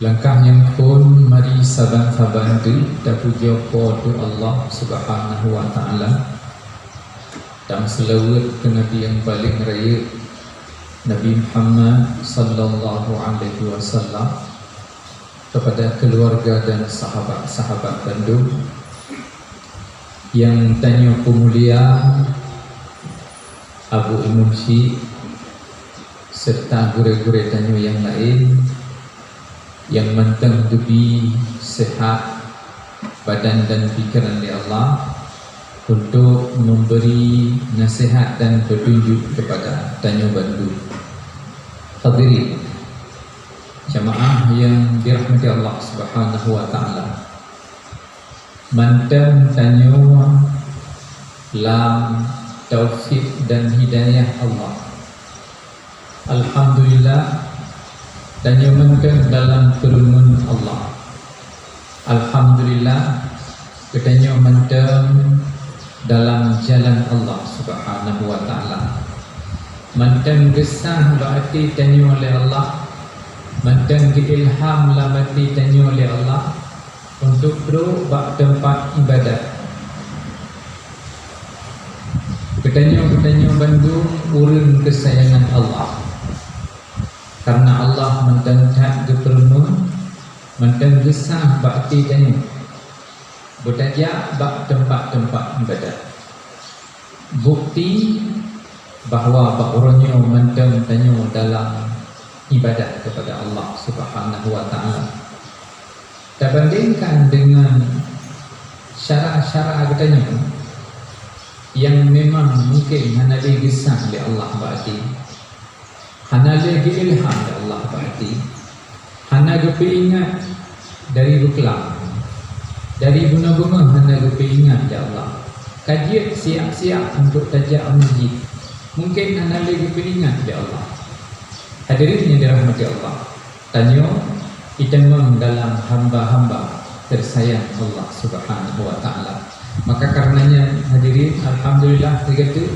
Langkah yang pun mari saban-saban tu dah puja pada Allah Subhanahu wa taala dan selawat ke Nabi yang paling raya Nabi Muhammad sallallahu alaihi wasallam, kepada keluarga dan sahabat-sahabat Bandung yang tanya pemuliaan Abu Imam Syekh serta guru-guru tanya yang lain yang mentang lebih sehat badan dan fikiran oleh Allah untuk memberi nasihat dan petunjuk kepada tanya Bandung. Hadirin jamaah yang dirahmati Allah Subhanahu wa taala, mantan tanya lam taufik dan hidayah Allah. Alhamdulillah tanya mantan dalam firman Allah. Alhamdulillah ketanya mantan dalam jalan Allah Subhanahu wa taala. Mantan gesah berarti tanya oleh Allah, mantan diilham lah berarti tanya oleh Allah untuk duduk bak tempat ibadat. Ketanya Bandung urun kesayangan Allah, karena Allah mendantak gepermun mantan gesah berarti tanya bertajak bak tempat-tempat ibadat. Bukti bahawa orangnya mantan tanya dalam ibadat kepada Allah Subhanahu wa taala. Terbandingkan dengan syara-syara katanya yang memang mungkin hanya digesah oleh Allah berarti, hanya diilham oleh Allah berarti, hanya keingat dari beklam, dari bunga-bunga hanya keingat ya Allah. Kajian siap-siap untuk tajak masjid, mungkin hanya keingat ya Allah. Hadirin yang dirahmati Allah, tanya itemang dalam hamba-hamba tersayang Allah Subhanahu wa taala. Maka karenanya hadirin, alhamdulillah begitu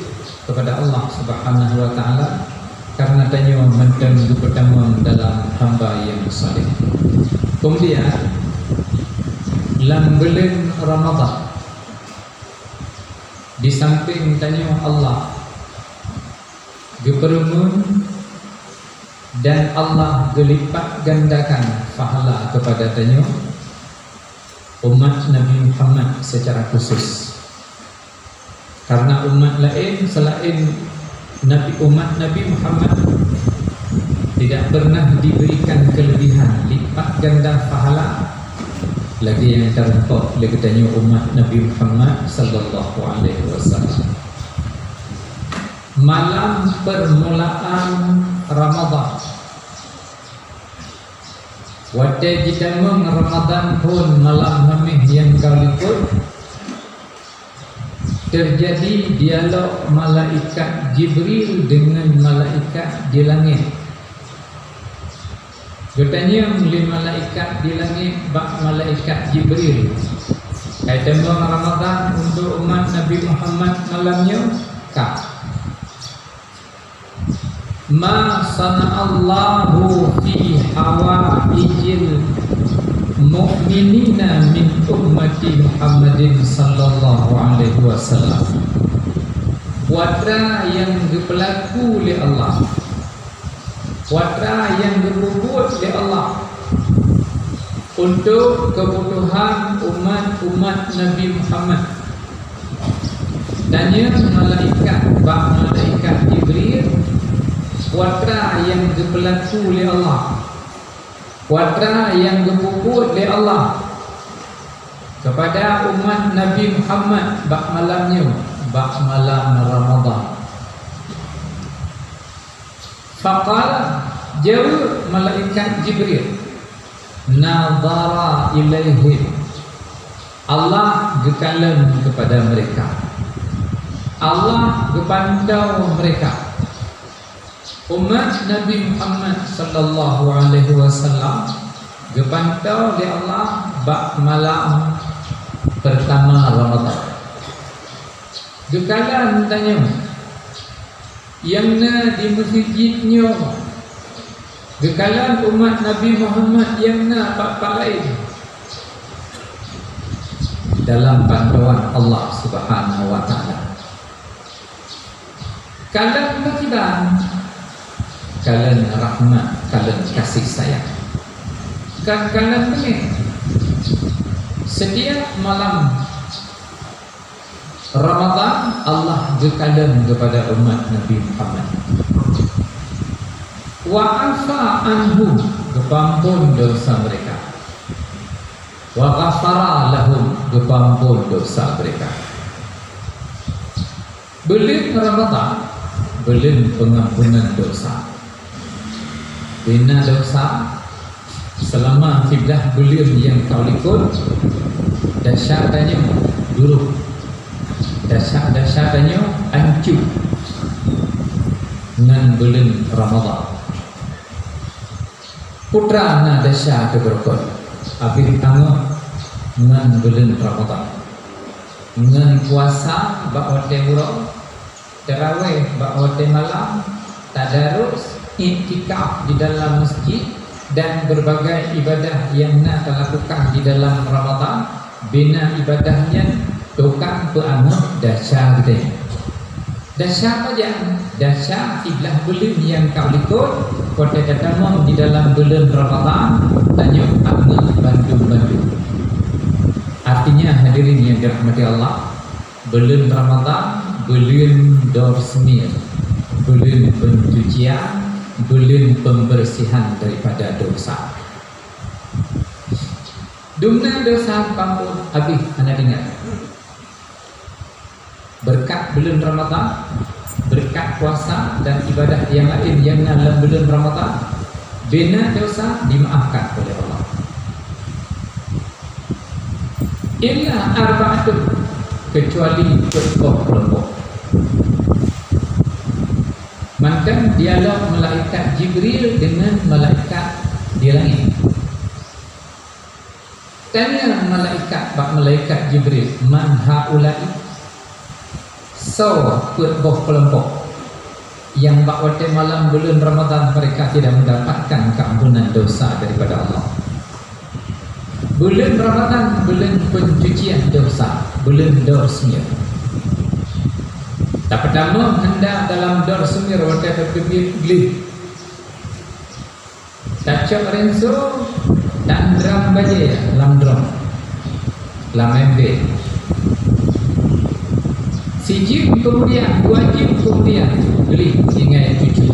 kepada Allah Subhanahu wa taala, karena tanya mantan pertama dalam hamba yang saleh. Kemudian dalam bulan Ramadan, di samping tanya Allah gepermun dan Allah gelipat gandakan pahala kepada tanya umat Nabi Muhammad secara khusus. Karena umat lain selain umat Nabi Muhammad tidak pernah diberikan kelebihan lipat ganda pahala lagi yang terdapat oleh tanya umat Nabi Muhammad sallallahu alaihi wasallam. Malam permulaan Ramadan, waktu kita Ramadan pun malam hamil yang kalipun terjadi dialog malaikat Jibril dengan malaikat di langit. Bertanya oleh malaikat di langit bak malaikat Jibril, kaitan Ramadan untuk umat Nabi Muhammad malamnya kah? Ma sana'allahu fi hawaijil mu'minina min ummati Muhammadin sallallahu alaihi wasallam. Watra yang berlaku oleh Allah, watra yang berbuat oleh Allah untuk kebutuhan umat Nabi Muhammad. Tanya malaikat Jibril, watra yang berlaku oleh Allah, watra yang berbuat oleh Allah kepada umat Nabi Muhammad bak malamnya, bak malam Ramadan. Faqala, jawab malaikat Jibril, nadara ilaihim, Allah gekalan kepada mereka, Allah gepantau mereka. Umat Nabi Muhammad sallallahu alaihi wasallam gepantau oleh Allah bak malam pertama Ramadan. Gekalan tanya yang di masjidnya Gekalan umat Nabi Muhammad yang nak pak lain dalam bantuan Allah Subhanahu wa taala. Kalan ketiban, kalan rahmat, kalan kasih sayang. Kalan ini setiap malam Ramadan Allah gekalan kepada umat Nabi Muhammad. Wa afa anhu, kepampun dosa mereka. Wa ghafara lahum, kepampun dosa mereka. Belum Ramadan, belum pengampunan dosa. Bina dosa selama 13 bulan yang kau likut, dahsyatnya buruk, dahsyatnya hancur dengan bulan Ramadan. Putra na dahsyat berkot abis tangguh dengan bulan Ramadan, dengan puasa ba'wate murah, tarawih ba'wate malam, tadarus, iktikaf di dalam masjid, dan berbagai ibadah yang nak lakukan di dalam Ramadan. Bina ibadahnya tukang peanut dahsyat kita. Dahsyat aja, dahsyat 13 bulan yang kau likut, pada datang di dalam bulan Ramadan, tanya amat bantu-bantu. Artinya hadirin yang dirahmati Allah, bulan Ramadan, bulan dorsmir, bulan pencucian, bulan pembersihan daripada dosa. Dumna dosa pampun habis anda dengar. Berkat bulan Ramadan, berkat puasa dan ibadah yang lain yang dalam bulan Ramadan, bina dosa dimaafkan oleh Allah. Illa arba'atun, kecuali kelompok. Maka dialog malaikat Jibril dengan malaikat di langit. Tanya malaikat Jibril, man haula'i? So, kelompok yang waktu malam bulan Ramadan mereka tidak mendapatkan keampunan dosa daripada Allah. Bulan Ramadan, bulan pencucian dosa, bulan dorsmir. Tak pertama hendak dalam dorsmir waktu terkebir tak cok renso dan drum baje lam drum lam embe. Siji kemudian, dua jim kemudian beli ingat cucu.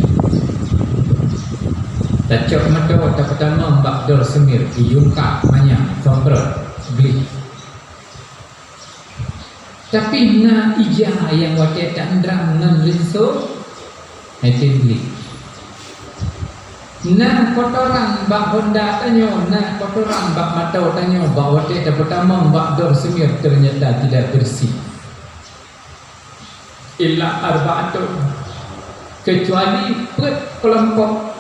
Tacok mata tak pertama mbak dor semir iyungka banyak sombro beli. Tapi na ijah yang wakil tak ndram nan rinso itu beli. Na kotoran mbak honda tanyo, na kotoran mbak mata tanyo, mbak wakil tak pertama mbak dor semir ternyata tidak bersih. Illa arba'atun, kecuali kelompok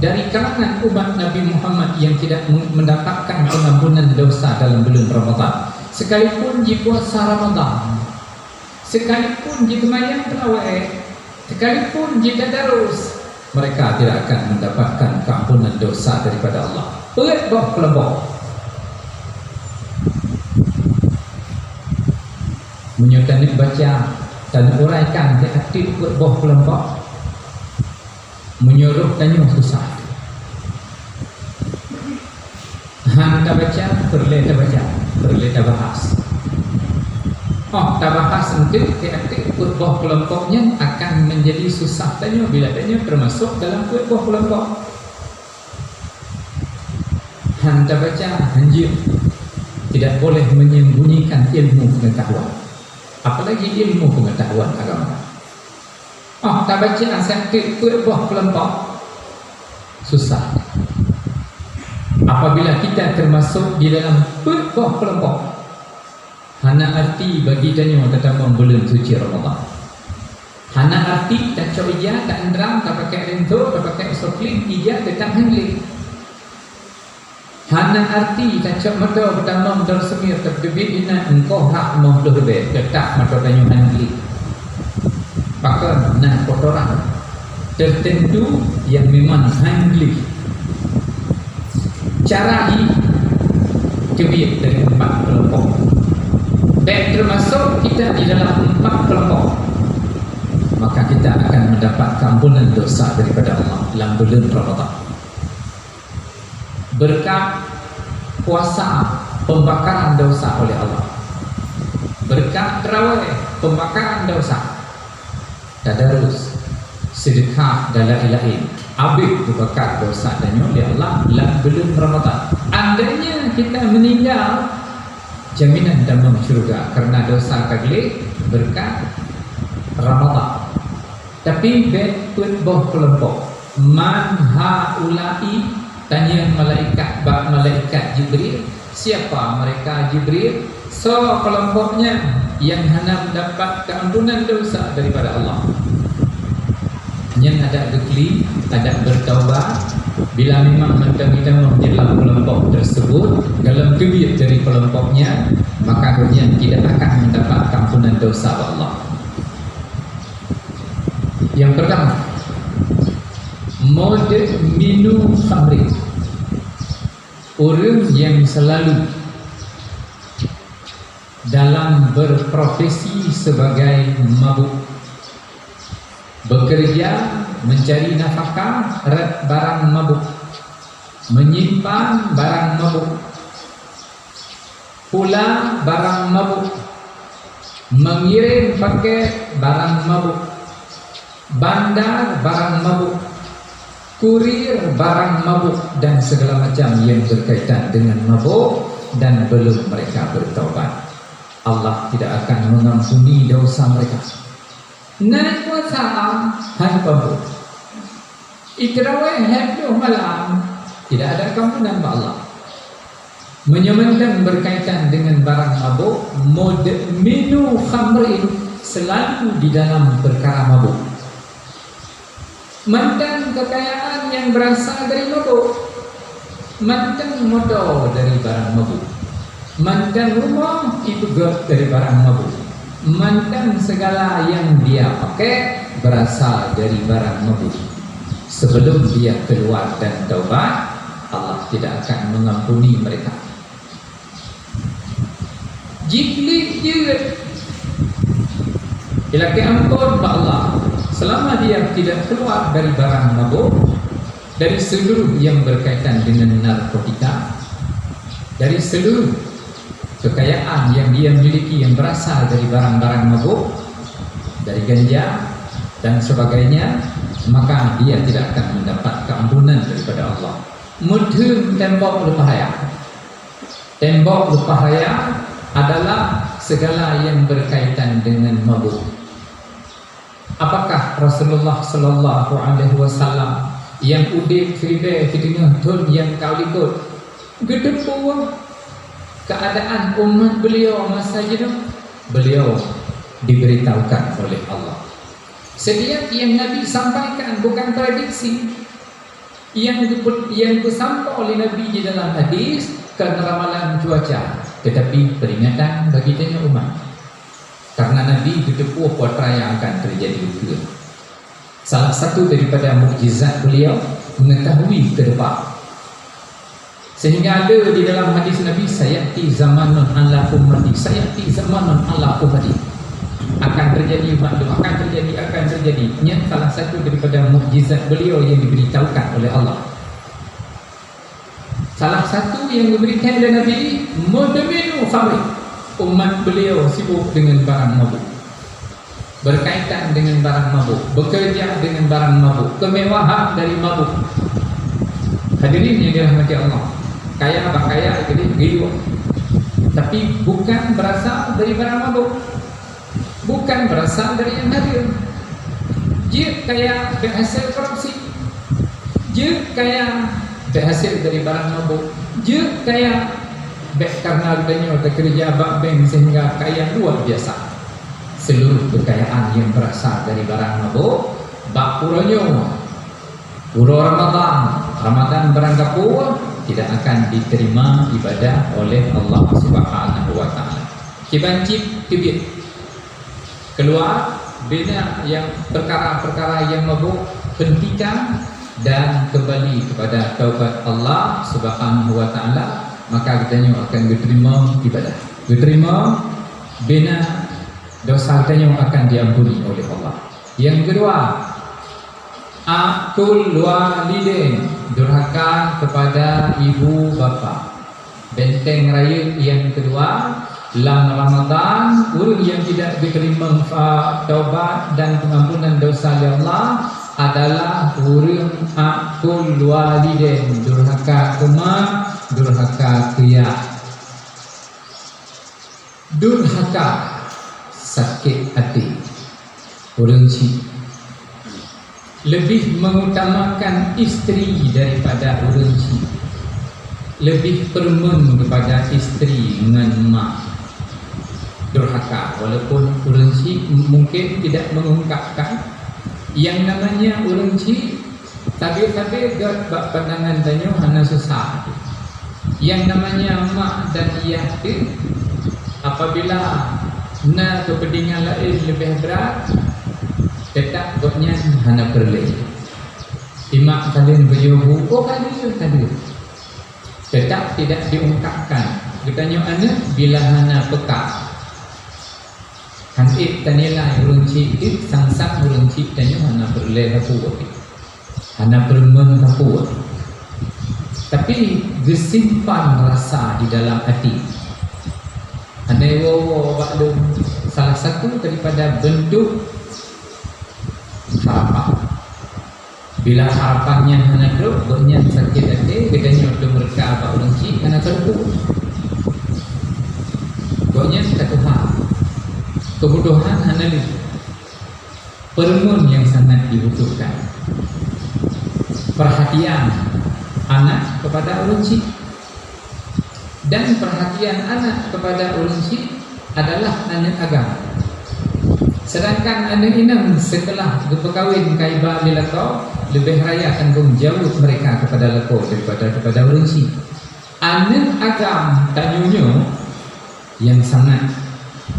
dari kalangan umat Nabi Muhammad yang tidak mendapatkan pengampunan dosa dalam bulan Ramadan. Sekalipun di puasa Ramadan, sekalipun di sembahyang tarawih, sekalipun di tadarus, mereka tidak akan mendapatkan keampunan dosa daripada Allah. Kelompok menyukai baca dan uraikan di hati buah kelompok, menyuruh tanya susah. Han tak baca, perlu tak baca, perlu tak bahas. Oh, tak bahas untuk di hati buah kelompoknya akan menjadi susah tanya bila tanya termasuk dalam buah kelompok. Han tak baca, hanjir tidak boleh menyembunyikan ilmu pengetahuan. Apalagi ilmu pengetahuan agama. Oh, tak baca asal buah kelompok susah. Apabila kita termasuk di dalam buah kelompok, hana arti bagi tanya tentang bulan suci Ramadan. Hana arti tak cok ijah, tak endram, tak pakai rento, tak pakai soklin, ijah tetap handling. Hana arti tacok mata pertama mata semir terdebit ina engkau hak mohdoh lebih tetap mata tanya handli. Pakai nah kotoran tertentu yang memang handli carai kebir dari 4 kelompok. Baik termasuk kita di dalam 4 kelompok, maka kita akan mendapat ampunan dosa daripada Allah dalam bulan Ramadan. Berkat puasa, pembakaran dosa oleh Allah. Berkat tarawih, pembakaran dosa. Tadarus, sedekah dan lain-lain, habis dibakar dosa dan oleh Allah dalam bulan Ramadan. Andainya kita meninggal, jaminan dalam syurga karena dosa kagli berkat Ramadan. Tapi betut boh kelompok man haulai, tanya malaikat Jibril, siapa mereka Jibril? So kelompoknya yang hanya mendapat keampunan dosa daripada Allah, yang ada gekli, ada bertaubat. Bila memang mentang-mentang dalam kelompok tersebut, dalam kebir dari kelompoknya, maka dia tidak akan mendapat ampunan dosa Allah. Yang pertama, mode minum khamri, orang yang selalu dalam berprofesi sebagai mabuk, bekerja mencari nafkah barang mabuk, menyimpan barang mabuk, pula barang mabuk, mengirim paket barang mabuk, bandar barang mabuk, kurir barang mabuk, dan segala macam yang berkaitan dengan mabuk, dan belum mereka bertaubat, Allah tidak akan mengampuni dosa mereka. Naik puasa hari pabuk, ikrawai hebdoh malam, tidak ada kampunan Allah. Menyemendang berkaitan dengan barang mabuk, mudminu khamrin, selalu di dalam perkara mabuk. Mantan kekayaan yang berasal dari mabuk, mantan motor dari barang mabuk, mantan rumah itu dari barang mabuk, mantan segala yang dia pakai berasal dari barang mabuk. Sebelum dia keluar dan taubat, Allah tidak akan mengampuni mereka. Jiklik dia ilaki ampun Allah selama dia tidak keluar dari barang mabuk, dari seluruh yang berkaitan dengan narkotika, dari seluruh kekayaan yang dia miliki yang berasal dari barang-barang mabuk, dari ganja dan sebagainya, maka dia tidak akan mendapat keampunan daripada Allah. Mudhum tembok lupahaya. Tembok lupahaya adalah segala yang berkaitan dengan mabuk. Apakah Rasulullah sallallahu alaihi wasallam yang udip kribe di tengah tun yang kau likut gedepu keadaan umat beliau masa itu, beliau diberitahukan oleh Allah. Setiap yang Nabi sampaikan bukan prediksi, yang disampaikan oleh Nabi di dalam hadis karena ramalan cuaca, tetapi peringatan bagi tanya umat. Karena Nabi berdepu apa yang akan terjadi juga. Salah satu daripada mukjizat beliau mengetahui ke depan. Sehingga ada di dalam hadis Nabi, sayati zamanun ala ummati, sayati zamanun ala ummati, akan terjadi maklum, akan terjadi. Ini salah satu daripada mukjizat beliau yang diberitahukan oleh Allah. Salah satu yang diberikan oleh Nabi, mudminu khamri, umat beliau sibuk dengan barang mabuk, berkaitan dengan barang mabuk, bekerja dengan barang mabuk, kemewahan dari mabuk. Hadirin yang dirahmati Allah, kaya bakaya jadi gila, tapi bukan berasal dari barang mabuk, bukan berasal dari yang hadir. Dia kaya berhasil korupsi, dia kaya berhasil dari barang mabuk, dia kaya karena adanya kerja bank sehingga kaya luar biasa. Seluruh kekayaan yang berasal dari barang mabuk, bak puronyo, puro Ramadan beranggapu tidak akan diterima ibadah oleh Allah Subhanahu wa taala. Kibancip kibit keluar bina yang perkara-perkara yang mabuk, hentikan dan kembali kepada taubat Allah Subhanahu wa taala, maka kita akan diterima ibadah, diterima bina dosa kita akan diampuni oleh Allah. Yang kedua, akul walidain, durhaka kepada ibu bapa. Benteng raya yang kedua dalam Ramadan, orang yang tidak diterima taubat dan pengampunan dosa oleh Allah adalah orang akul walidain, durhaka ke mak, durhaka ke ayah. Durhaka, sakit hati, orang cik lebih mengutamakan isteri daripada orang cik, lebih permen kepada isteri dengan mak. Durhaka, walaupun orang cik mungkin tidak mengungkapkan yang namanya orang cik, tapi gak pandangan tanya hana susah. Yang namanya mak dan ayah itu, apabila na kepentingan lain lebih berat, tetap goknya hana perleh. Imak kalian berjodoh, oh kalian tadi tetap tidak diungkapkan. Bertanya anak bila hana peka. Hantik tanyalah orang cik itu, sang-sang orang cik tanya hana perleh aku, hana permen aku. Tapi disimpan rasa di dalam hati. Andai wawa baklum salah satu daripada bentuk harapan. Bila harapannya hana drop, bernya sakit hati, bedanya untuk mereka apa orang cik hana terpuk. Bernya kata hal kebutuhan hana li permun yang sangat dibutuhkan. Perhatian anak kepada orang cik, dan perhatian anak kepada orang cik adalah anak agama. Sedangkan anak inang setelah berkahwin kaiba lelakau, lebih raya akan jauh mereka kepada lelakau daripada kepada orang cik. Anak agama tanyunya yang sangat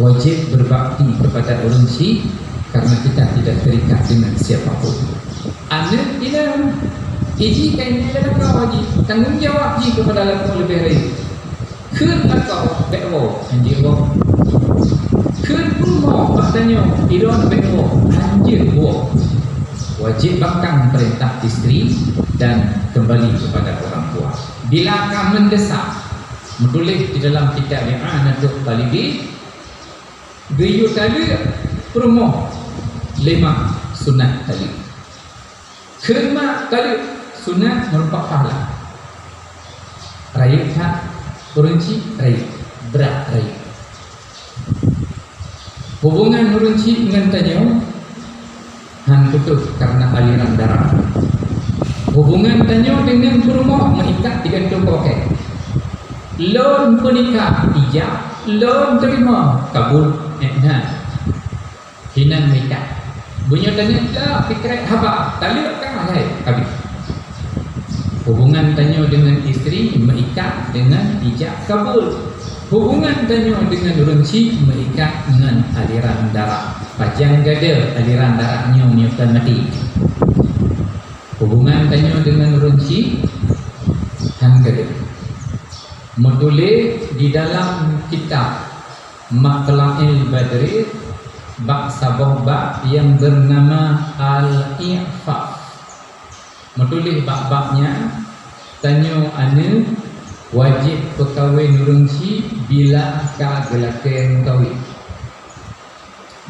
wajib berbakti kepada orang cik, karena kita tidak terikat dengan siapapun. Anak inang iji kain lelakau wajib tanggungjawab ji kepada lelakau lebih raya. Kun lelakau bekwo anjir wo, kun rumah katanya idon bekwo anjir wo. Wajib bakang perintah isteri dan kembali kepada orang tua. Bila kau mendesak, menulis di dalam kitab I'anatul Talibin, geyu tali rumah 5 sunat tali. Kelima tali sunat merupakan pahala. Raya tak urunci raya, berat raya. Hubungan urunci dengan tanya han putus karena aliran darah. Hubungan tanya dengan rumah mengikat digantung pakai. Loan menikah ijab, loan terima kabul nah. Hinan menikah. Bunyi tanya dah fikir haba, talib kan hai habis. Hubungan tanya dengan isteri mengikat dengan ijab kabul. Hubungan tanya dengan runci mengikat dengan aliran darah. Pajang gada aliran darahnya menyebabkan mati. Hubungan tanya dengan runci han gada. Menulis di dalam kitab Matla'il Badri bab sabah bab yang bernama Al-I'faf. Menulis bab-babnya tanya ane wajib berkahwin runci bila kagelakan kahwin.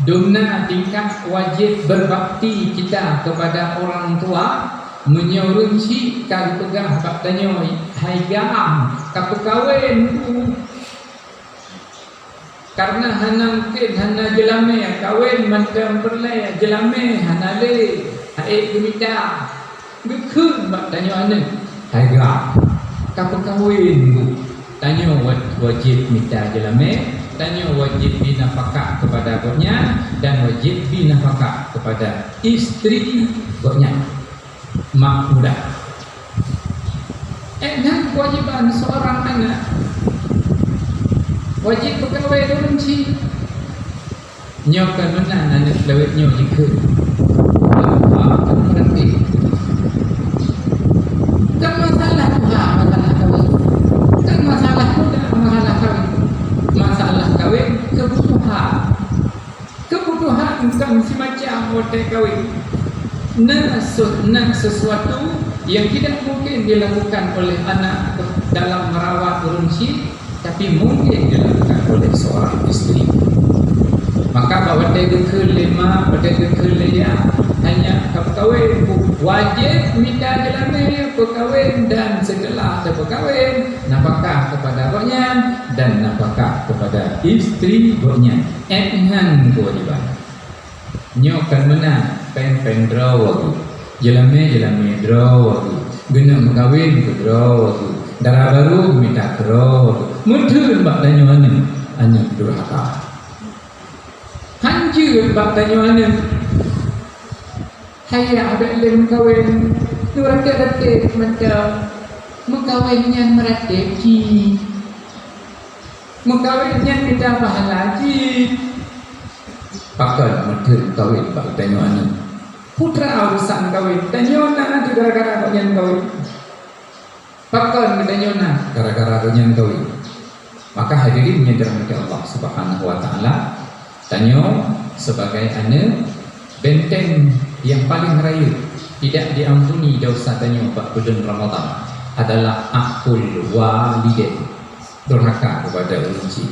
Dumna tingkat wajib berbakti kita kepada orang tua menyurunci kali pegang bab tanya hai gam kapu kahwin karena hana mungkin hana jelame kahwin macam perlai jelame hana le hai gemita gekun bab tanya ane hai gam kapu kahwin tanya wajib minta jelame, tanya wajib binafkah kepada boknya dan wajib binafkah kepada isteri boknya. Mak muda. Dan kewajiban seorang anak wajib berkahwin runci. Nyokan menang anak lewat nyo jika berarti. Kan masalah Tuhan, masalah kawin. Kan masalah muda, masalah kawin. Masalah kawin kebutuhan. Kebutuhan bukan semacam hotel kawin. Nak sesuatu yang tidak mungkin dilakukan oleh anak dalam merawat urunci, tapi mungkin dilakukan oleh seorang isteri. Maka bahawa dia kelima, pada kelima hanya kawin wajib minta jelami perkahwin dan segala perkahwin, nafkah kepada rohnya dan nafkah kepada isteri rohnya. Enhan kewajiban. Nyokan menang pen draw waktu. Jelami draw waktu. Guna mengkawin ke draw waktu. Darah baru minta draw waktu. Mudun bak tanya ane durhaka. Hancur bak tanya ane. Hayya ada ilmu kawin. Nuratik macam mengkawinnya meratib ji. Mengkawinnya minta pahala ji. Pakal mudun kawin bak tanya ane. Putra urusan kawin. Tanya ane tu gara-gara kau yang kawin. Pakal tanya gara-gara kau yang kawin. Maka hadirin yang dirahmati Allah Subhanahu wa taala, tanya sebagai anak benteng yang paling raya tidak diampuni dosa tanya pada bulan Ramadan adalah akul walidain, durhaka kepada urunci.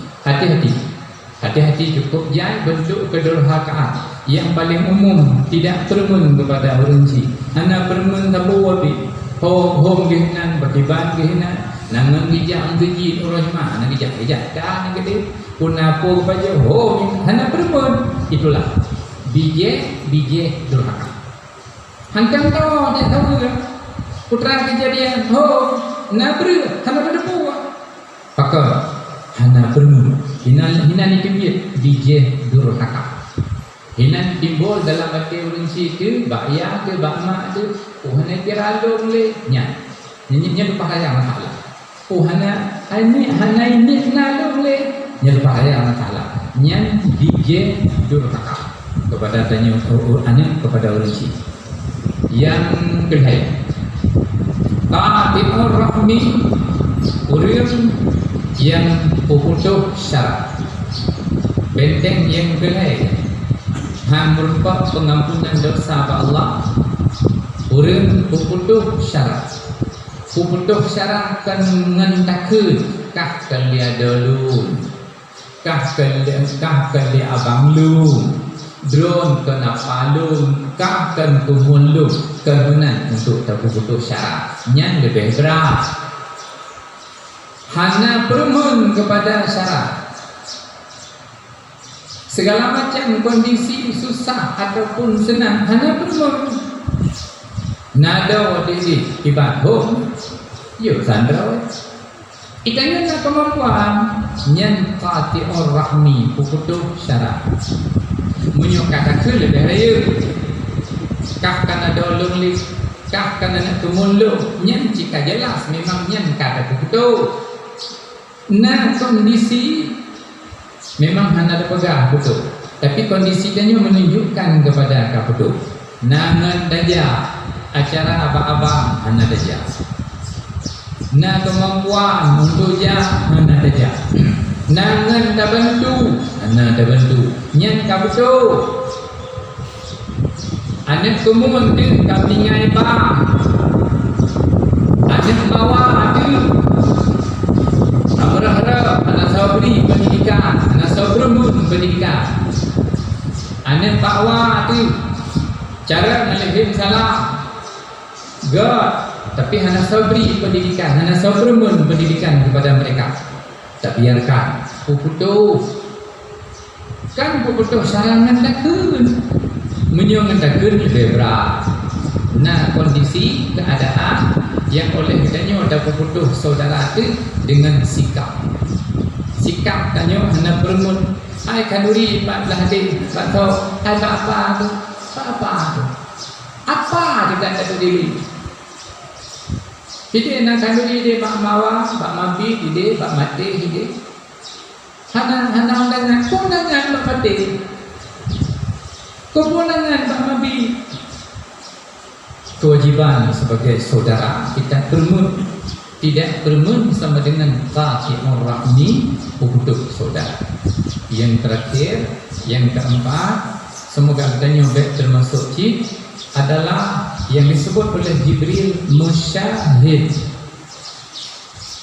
Hati-hati cukup jai bentuk kedurhakaan yang paling umum, tidak permen kepada urunci. Anak permen tabu wabi hom gehinan bakiban gehinan nangan gijak geji urajma nang gijak dah nang gede punapo baja hom hana permen. Itulah bije durhaka. Hangkang tahu tak tahu ke putra kejadian nabru hana berdepu pakar hana permen hina ni kebir bije durhaka. Hina timbul dalam hati urunci ke bakya ke bakmak tu hana kira long le nya lupa kaya masalah hana ini nalong le nya lupa kaya masalah nya bije durhaka kepada tanya anak kepada urunci. Yang kedua, ta'atul rahmi, urun yang puputuh syarat. Benteng yang kedua, merupakan pengampunan dosa pada Allah. Urun puputuh syarat. Puputuh syarat kan mengentakkan kah kali dulu, kah kali abang lu. Drone kena palung, kah kan kumulung kebenan untuk terputus syarat. Yang lebih berat. Hana permun kepada syarat. Segala macam kondisi susah ataupun senang, hana permun. Nada wadili ibat home, yuk sandra. Itanya nak kemampuan yang qati'ur rahmi puputuh syarat. Munyo kata ke lebih raya. Kah kana dolong li, kah kana nak tumulung. Nyan jika jelas memang nyan kata begitu. Nah kondisi memang hana ada pegang betul. Tapi kondisi dia menunjukkan kepada kau betul. Nangan daja acara abang-abang hana daja. Nah kemampuan untuk ja hana daja. Nangan dah bantu, anak dah bantu. Nyan kau betul. Anak kemun tu kau tinggal bang. Anak bawa tu. Harap anak sabri pendidikan, anak sabremun pendidikan. Anak bawa tu cara melihim salam. God, tapi anak sabri pendidikan, anak sabremun pendidikan kepada mereka. Tak biarkan puputuh. Kan puputuh sarangan takun. Menyongan takun lebih berat. Nah kondisi keadaan yang oleh katanya ada puputuh saudara itu dengan sikap. Sikap tanya hana bermun. Hai kanuri pak lahdi pak tahu ada apa tu? Apa tu? Apa kita tak tahu diri. Jadi nak kanduri dia bak mawa, bak mampi dia, bak mati dia. Hana undangan, undangan bak mati. Kepunangan bak mampi. kewajipan sebagai saudara kita bermun. Tidak bermun sama dengan qati'ur rahmi, untuk saudara. Yang terakhir, yang keempat, semoga kita baik termasuk cik, adalah yang disebut oleh Jibril musyahid.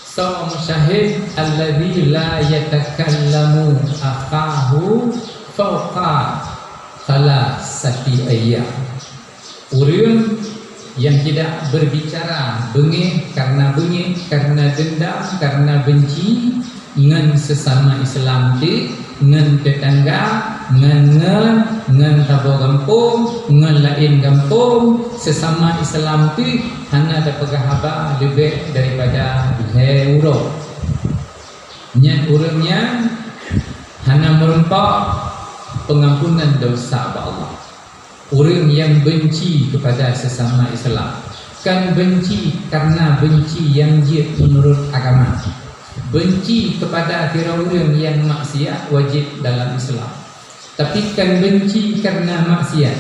So musyahid alladzi la yatakallamu akahu fawqa thalathati ayyam. Orang yang tidak berbicara bengih karena dendam, karena benci dengan sesama Islam ti, dengan tetangga, dengan tabo kampung, dengan lain kampung, sesama Islam ti hanya ada pegahaba lebih daripada euro. Nyat urangnya hanya merempak pengampunan dosa Allah. Orang yang benci kepada sesama Islam kan benci karena benci yang jid menurut agama. Benci kepada orang yang maksiat wajib dalam Islam. Tapi kan benci karena maksiat.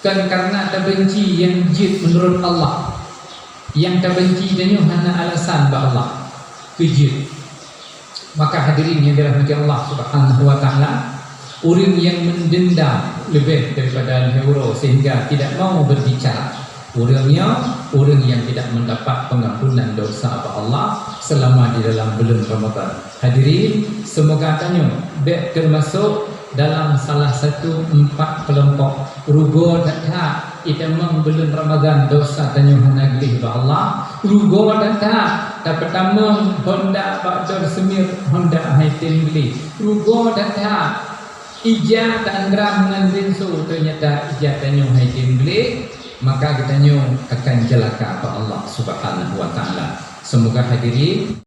Kan karena tak benci yang jid menurut Allah. Yang tak benci dan hanya alasan ba Allah. Kejid. Maka hadirin yang dirahmati Allah Subhanahu wa taala, orang yang mendendam lebih daripada euro sehingga tidak mau berbicara, orang yang tidak mendapat pengampunan dosa Allah selama di dalam bulan Ramadan. Hadirin, semoga tanya baik termasuk dalam salah satu 4 kelompok rugo data itamang bulan Ramadan dosa tanya hanagli ba Allah. Rugo data ta pertama Honda Bakdor Semir Honda Haitin beli. Rugo data ija tak andram dengan rinsu, ternyata ija tanyo haitin beli, maka kita akan celaka Allah Subhanahu wa taala. Semoga hadirin